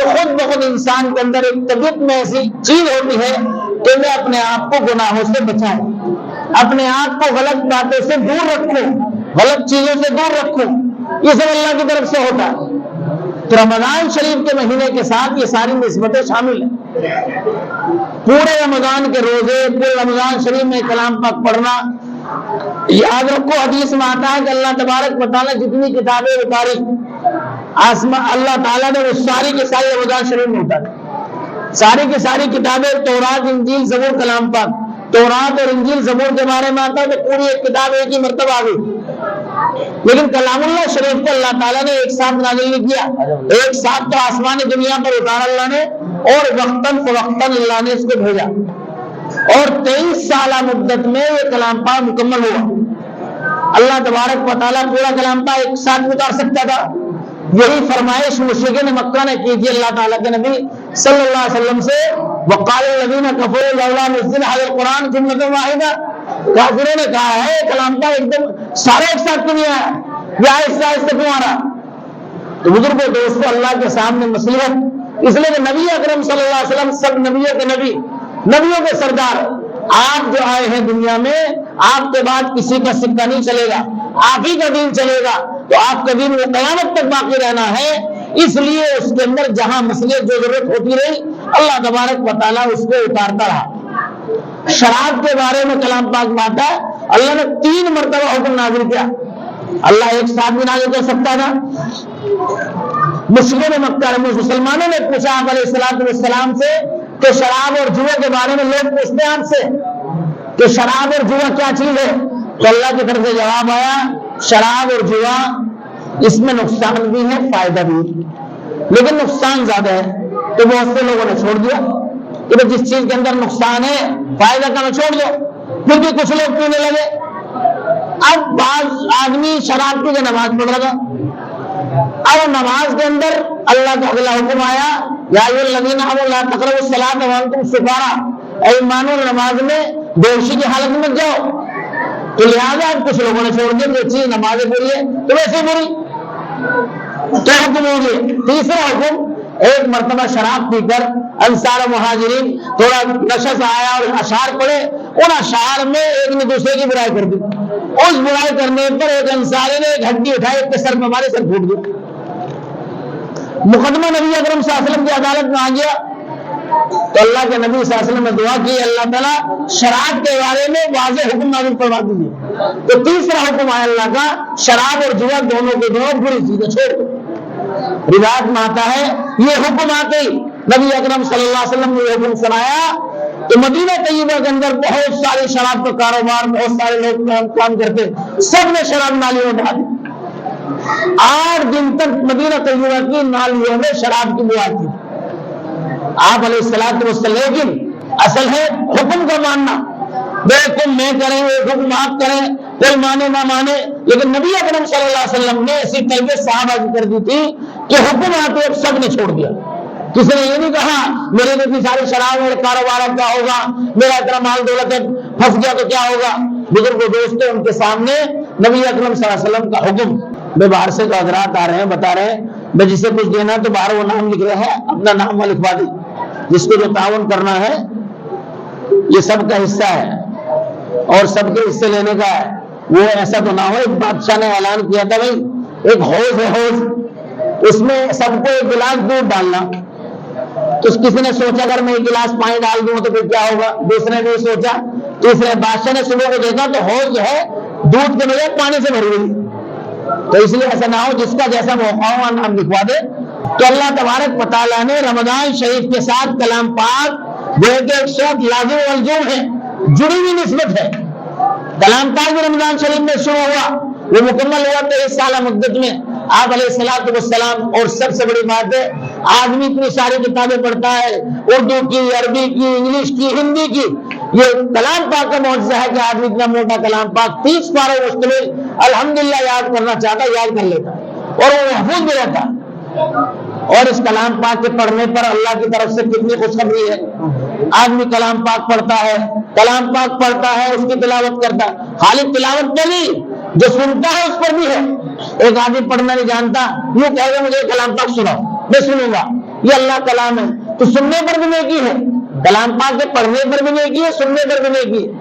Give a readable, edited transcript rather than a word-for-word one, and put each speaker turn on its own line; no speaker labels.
خود بخود انسان کے اندر ایک طبیعت میں ایسی چیز ہوتی ہے کہ میں اپنے آپ کو گناہوں سے بچاؤں، اپنے آپ کو غلط باتوں سے دور رکھوں، غلط چیزوں سے دور رکھوں، یہ سب اللہ کی طرف سے ہوتا ہے۔ تو رمضان شریف کے مہینے کے ساتھ یہ ساری نسبتیں شامل ہیں۔ پورے رمضان کے روزے، پورے رمضان شریف میں کلام پاک پڑھنا، یاد رکھو حدیث میں آتا ہے کہ اللہ تبارک و تعالیٰ جتنی کتابیں اتاری اللہ تعالیٰ نے وہ ساری کی ساری رمضان شریف میں اتاری، ساری کی ساری کتابیں، تورات، انجیل، زبور، کلام پاک۔ تورات اور انجیل زبور کے بارے میں آتا ہے تو پوری ایک کتاب ایک ہی مرتبہ آ گئی، لیکن کلام اللہ شریف کو اللہ تعالیٰ نے ایک ساتھ نازل نہیں کیا، ایک ساتھ تو آسمانی دنیا پر اتارا اللہ نے، اور وقتاً فوقتاً اللہ نے اس کو بھیجا، اور 23 سالہ مدت میں یہ کلام پاک مکمل ہوا۔ اللہ تبارک و تعالیٰ پورا کلام پاک ایک ساتھ اتار سکتا تھا، یہی فرمائش مشرکین مکہ نے کی تھی اللہ تعالیٰ کے نبی صلی اللہ علیہ وسلم سے، وقال الذین کفروا لولا نزل هذا القرآن جملۃ واحدہ، کافروں نے کہا ہے کلام پاک ایک دم سارے ایک ساتھ کیوں نہیں آیا، یا آہستہ آہستہ کیوں آ رہا؟ تو بزرگوں دوستوں، اللہ کے سامنے مصیبت، اس لیے کہ نبی اکرم صلی اللہ علیہ وسلم سب نبیوں کے نبی، نبیوں کے سردار، آپ جو آئے ہیں دنیا میں، آپ کے بعد کسی کا سکہ نہیں چلے گا، آپ ہی کا دین چلے گا، تو آپ کا دین وہ قیامت تک باقی رہنا ہے۔ اس لیے اس کے اندر جہاں مسئلے جو ضرورت ہوتی رہی، اللہ تبارک و تعالیٰ اس کو اتارتا رہا۔ شراب کے بارے میں کلام پاک میں آتا ہے اللہ نے 3 مرتبہ حکم نازل کیا، اللہ ایک ساتھ بھی نازل کر سکتا تھا۔ مسلمانوں نے پوچھا آپ علیہ السلام سے کہ شراب اور جوا کے بارے میں، لوگ پوچھتے ہیں آپ سے کہ شراب اور جوا کیا چیز ہے، تو اللہ کی طرف سے جواب آیا شراب اور جوا اس میں نقصان بھی ہے فائدہ بھی ہے، لیکن نقصان زیادہ ہے، تو بہت سے لوگوں نے چھوڑ دیا کہ جس چیز کے اندر نقصان ہے فائدہ کا نہ چھوڑ دو، کیونکہ کچھ لوگ پینے لگے۔ اب بعض آدمی شراب پی کے نماز پڑھ رہا تھا، اب نماز کے اندر اللہ کا اگلا حکم آیا یا ایھا الذین آمنوا لا تقربوا الصلاۃ وانتم سکارا، اے ایمانو نماز میں بے ہوشی کی حالت میں مت جاؤ۔ تو لہٰذا اب کچھ لوگوں نے چھوڑ دیا، جو چیز نماز پڑھی ہے تو ویسے بری، کیا حکم ہوگی؟ تیسرا حکم، ایک مرتبہ شراب پی کر انصار و مہاجرین تھوڑا نشہ سے آیا اور اشعار پڑھے، ان اشعار میں ایک نے دوسرے کی برائی کر دی، اس برائی کرنے پر ایک انصاری نے ایک ہڈی اٹھائی، ایک کے سر میں مارے، سر پھوٹ گیا۔ مقدمہ نبی اکرم صلی اللہ علیہ وسلم کی عدالت میں آ گیا، تو اللہ کے نبی صلی اللہ علیہ وسلم نے دعا کی اللہ تعالیٰ شراب کے بارے میں واضح حکم نازل فرما دیجیے۔ تو تیسرا حکم آیا اللہ کا، شراب اور جوا دونوں کے دونوں بری چیزیں چھوڑ دو۔ روایت میں آتا ہے یہ حکم آتے ہی نبی اکرم صلی اللہ علیہ وسلم نے یہ حکم سنایا تو مدینہ طیبہ کے اندر بہت سارے شراب کا کاروبار، بہت سارے لوگ کام کرتے، سب نے شراب نالیوں میں ڈال دی۔ 8 دن تک مدینہ طیبہ کی نالیوں میں شراب کی بو آتی تھی۔ آپ علیہ الصلوۃ والسلام، لیکن اصل ہے حکم کا ماننا، بے حکم میں کریں، ایک حکم آپ کریں، کوئی مانے نہ مانے، لیکن نبی اکرم صلی اللہ علیہ وسلم نے ایسی تربیت صحابہ کی کر دی تھی کہ حکم آتے سب نے چھوڑ دیا۔ کسی نے یہ نہیں کہا میرے اتنی ساری شراب اور کاروبار کیا ہوگا، میرا اتنا مال دولت ہے پھنس گیا تو کیا ہوگا۔ بزرگوں دوستوں، ان کے سامنے نبی اکرم صلی اللہ علیہ وسلم کا حکم، میں باہر سے جو حضرات آ رہے ہیں بتا رہے ہیں، میں جسے کچھ دینا تو باہر وہ نام لکھ رہے ہیں، اپنا نام لکھوا دی، جس کو جو تعاون کرنا ہے یہ سب کا حصہ ہے اور سب کے حصے لینے کا ہے۔ وہ ایسا تو نہ ہو ایک بادشاہ نے اعلان کیا تھا بھائی ایک حوض ہے، حوض، اس میں سب کو ایک گلاس دودھ ڈالنا، تو کسی نے سوچا اگر میں ایک گلاس پانی ڈال دوں تو پھر کیا ہوگا، دوسرے نے سوچا، تیسرے بادشاہ نے صبح کو دیکھا تو حوض جو ہے دودھ کے بجائے پانی سے بھری ہوئی، تو اس لیے ایسا نہ ہو جس کا جیسا موقع ہو نام لکھوا دے۔ تو اللہ تبارک و تعالیٰ نے رمضان شریف کے ساتھ کلام پاک جو کہ ایک ساتھ لازم والجوم ہے، جڑی ہوئی نسبت ہے۔ کلام پاک بھی رمضان شریف میں شروع ہوا، وہ مکمل ہوا 23 سالہ مدت میں آپ علیہ السلام۔ اور سب سے بڑی بات ہے آدمی اتنی ساری کتابیں پڑھتا ہے، اردو کی، عربی کی، انگلش کی، ہندی کی، یہ کلام پاک کا معجزہ ہے کہ آدمی اتنا موٹا کلام پاک 30 پاروں مشتمل الحمدللہ یاد کرنا چاہتا ہے، یاد کر لیتا اور وہ محفوظ بھی رہتا۔ اور اس کلام پاک کے پڑھنے پر اللہ کی طرف سے کتنی خوشخبری ہے، آدمی کلام پاک پڑھتا ہے، کلام پاک پڑھتا ہے، اس کی تلاوت کرتا ہے، خالی تلاوت پہ نہیں جو سنتا ہے اس پر بھی ہے۔ ایک آدمی پڑھنا نہیں جانتا، یوں کہے گا مجھے کلام پاک سناؤ، میں سنوں گا، یہ اللہ کلام ہے، تو سننے پر بھی نیکی ہے، کلام پاک کے پڑھنے پر بھی نیکی ہے، سننے پر بھی نیکی ہے۔